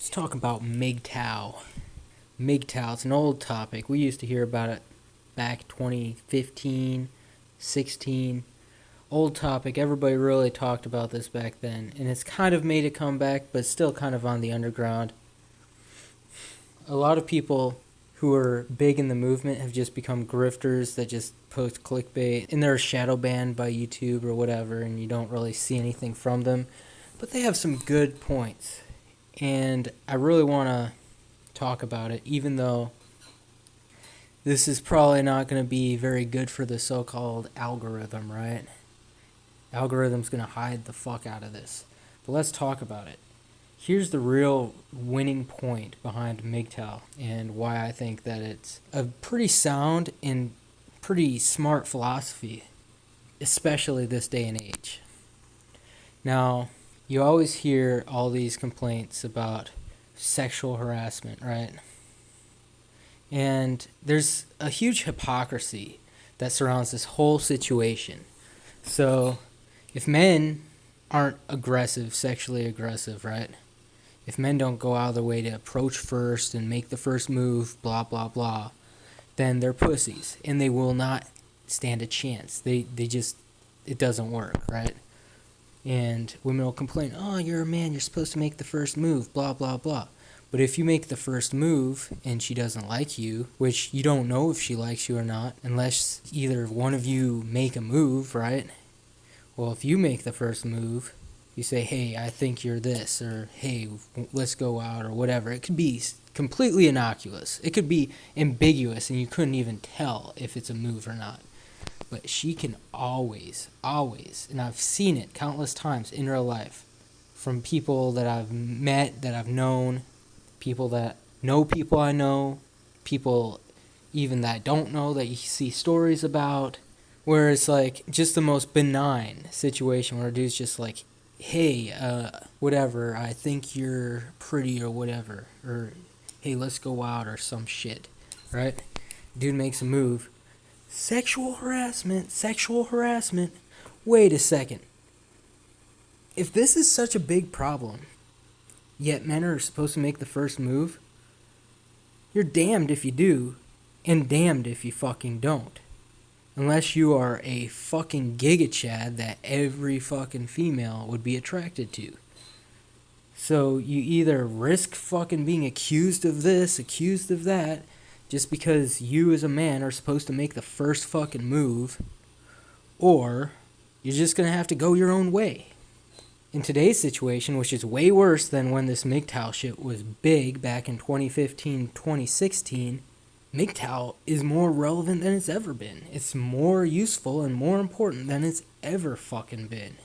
Let's talk about MGTOW. MGTOW, it's an old topic. We used to hear about it back 2015, 16. Old topic. Everybody really talked about this back then. And it's kind of made a comeback, but still kind of on the underground. A lot of people who are big in the movement have just become grifters that just post clickbait. And they're shadow banned by YouTube or whatever, and you don't really see anything from them. But they have some good points. And I really want to talk about it, even though this is probably not going to be very good for the so-called algorithm, right? Algorithm's going to hide the fuck out of this. But let's talk about it. Here's the real winning point behind MGTOW and why I think that it's a pretty sound and pretty smart philosophy, especially this day and age. Now, you always hear all these complaints about sexual harassment, right? And there's a huge hypocrisy that surrounds this whole situation. So, if men aren't aggressive, sexually aggressive, right? If men don't go out of their way to approach first and make the first move, blah, blah, blah, then they're pussies. And they will not stand a chance. They just, it doesn't work, right? And women will complain, oh, you're a man, you're supposed to make the first move, blah, blah, blah. But if you make the first move and she doesn't like you, which you don't know if she likes you or not, unless either one of you make a move, right? Well, if you make the first move, you say, hey, I think you're this, or hey, let's go out, or whatever. It could be completely innocuous. It could be ambiguous, and you couldn't even tell if it's a move or not. But she can always, and I've seen it countless times in real life, from people that I've met, that I've known, people that know people I know, people even that I don't know that you see stories about, where it's like just the most benign situation where a dude's just like, hey, whatever, I think you're pretty or whatever, or hey, let's go out or some shit, right? Dude makes a move. Sexual harassment. Wait a second. If this is such a big problem, yet men are supposed to make the first move, you're damned if you do, and damned if you fucking don't. Unless you are a fucking giga chad that every fucking female would be attracted to. So you either risk fucking being accused of this, accused of that, just because you as a man are supposed to make the first fucking move, or you're just going to have to go your own way. In today's situation, which is way worse than when this MGTOW shit was big back in 2015, 2016, MGTOW is more relevant than it's ever been. It's more useful and more important than it's ever fucking been.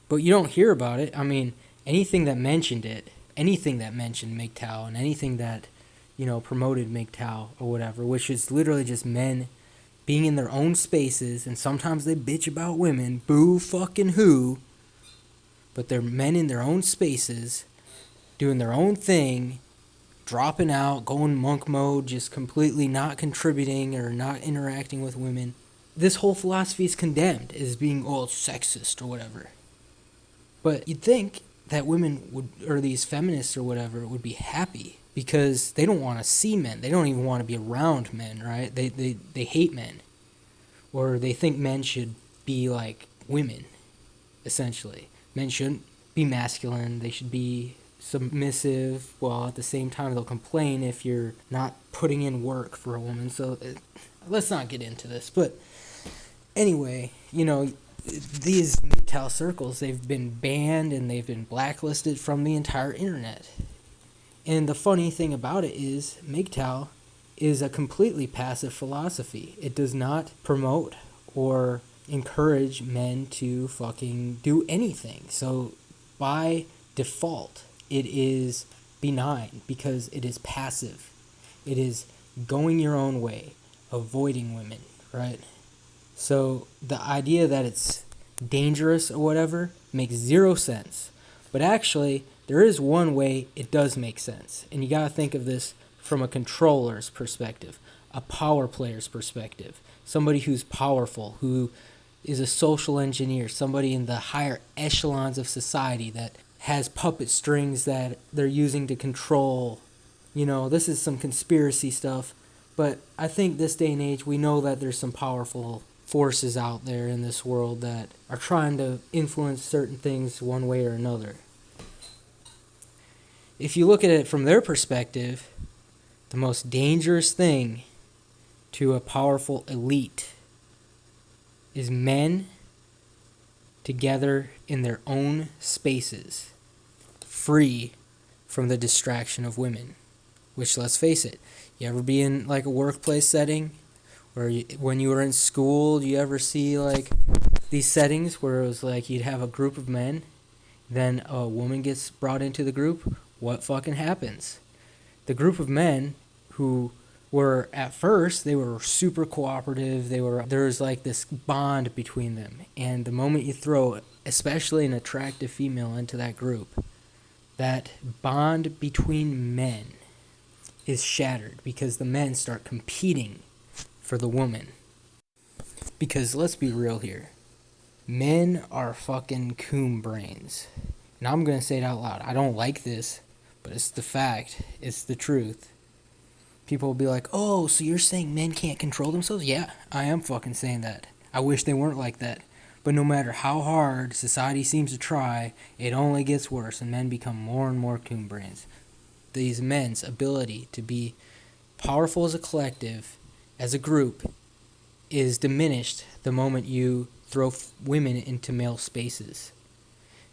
But you don't hear about it. I mean, anything that mentioned MGTOW and anything that promoted MGTOW or whatever, which is literally just men being in their own spaces, and sometimes they bitch about women, boo fucking who, but they're men in their own spaces, doing their own thing, dropping out, going monk mode, just completely not contributing or not interacting with women. This whole philosophy is condemned as being, sexist or whatever. But you'd think that women would, or these feminists or whatever, would be happy because they don't want to see men. They don't even want to be around men, right? They hate men. Or they think men should be like women, essentially. Men shouldn't be masculine. They should be submissive, while at the same time they'll complain if you're not putting in work for a woman. So let's not get into this. But anyway, these MGTOW circles, they've been banned and they've been blacklisted from the entire internet. And the funny thing about it is MGTOW is a completely passive philosophy. It does not promote or encourage men to fucking do anything. So by default, it is benign because it is passive. It is going your own way, avoiding women, right? So the idea that it's dangerous or whatever makes zero sense. But actually, there is one way it does make sense. And you gotta think of this from a controller's perspective, a power player's perspective, somebody who's powerful, who is a social engineer, somebody in the higher echelons of society that has puppet strings that they're using to control. This is some conspiracy stuff, but I think this day and age we know that there's some powerful forces out there in this world that are trying to influence certain things one way or another. If you look at it from their perspective, the most dangerous thing to a powerful elite is men together in their own spaces, free from the distraction of women. Which, let's face it, you ever be in like a workplace setting, or when you were in school, do you ever see like these settings where it was like you'd have a group of men, then a woman gets brought into the group? What fucking happens? The group of men who were at first, they were super cooperative. There was like this bond between them, and the moment you throw, especially an attractive female, into that group, that bond between men is shattered because the men start competing for the woman. Because let's be real here, men are fucking coon brains. And I'm gonna say it out loud. I don't like this, but it's the fact. It's the truth. People will be like, oh, so you're saying men can't control themselves? Yeah, I am fucking saying that. I wish they weren't like that. But no matter how hard society seems to try, it only gets worse, and men become more and more coon brains. These men's ability to be powerful as a collective, as a group, is diminished the moment you throw women into male spaces.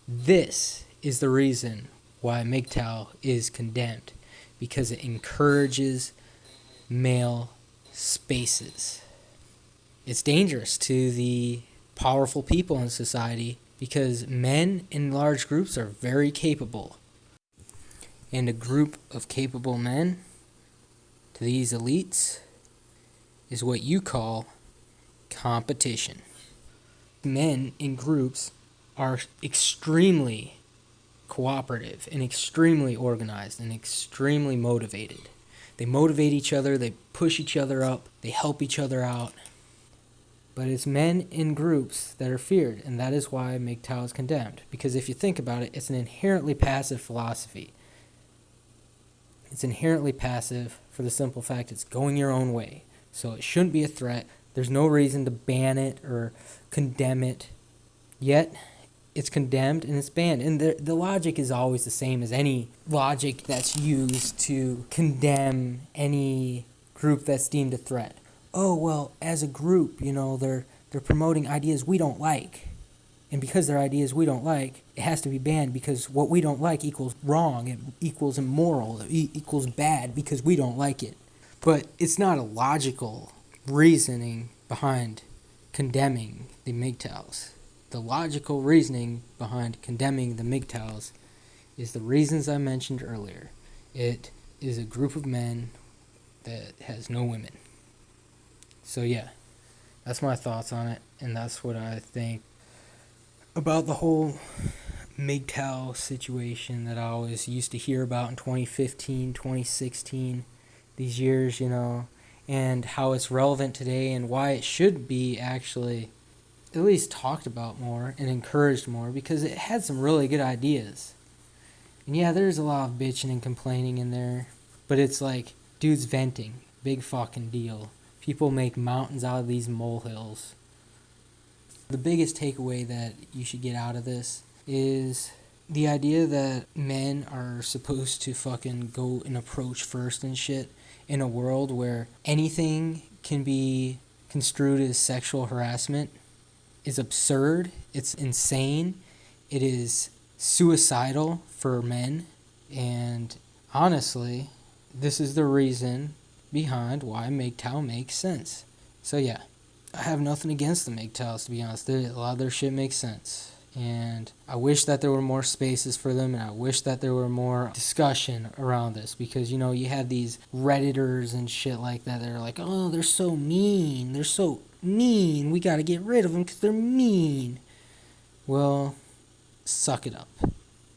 This is the reason why MGTOW is condemned, because it encourages male spaces. It's dangerous to the powerful people in society because men in large groups are very capable. And a group of capable men to these elites is what you call competition. Men in groups are extremely cooperative and extremely organized and extremely motivated. They motivate each other, they push each other up, they help each other out. But it's men in groups that are feared, and that is why MGTOW is condemned. Because if you think about it, it's an inherently passive philosophy. It's inherently passive for the simple fact it's going your own way. So it shouldn't be a threat. There's no reason to ban it or condemn it. Yet, it's condemned and it's banned. And the logic is always the same as any logic that's used to condemn any group that's deemed a threat. Oh, well, as a group, they're promoting ideas we don't like. And because they're ideas we don't like, it has to be banned because what we don't like equals wrong, it equals immoral, it equals bad because we don't like it. But it's not a logical reasoning behind condemning the MGTOWs. The logical reasoning behind condemning the MGTOWs is the reasons I mentioned earlier. It is a group of men that has no women. So yeah, that's my thoughts on it, and that's what I think about the whole MGTOW situation that I always used to hear about in 2015, 2016, these years, and how it's relevant today and why it should be actually at least talked about more and encouraged more, because it had some really good ideas. And yeah, there's a lot of bitching and complaining in there, but it's like dudes venting, big fucking deal. People make mountains out of these molehills. The biggest takeaway that you should get out of this is the idea that men are supposed to fucking go and approach first and shit in a world where anything can be construed as sexual harassment is absurd. It's insane. It is suicidal for men. And honestly, this is the reason behind why MGTOW makes sense. So yeah, I have nothing against the MGTOWs, to be honest. A lot of their shit makes sense. And I wish that there were more spaces for them, and I wish that there were more discussion around this, because, you have these Redditors and shit like that are like, oh, they're so mean. They're so mean. We gotta get rid of them because they're mean. Well, suck it up.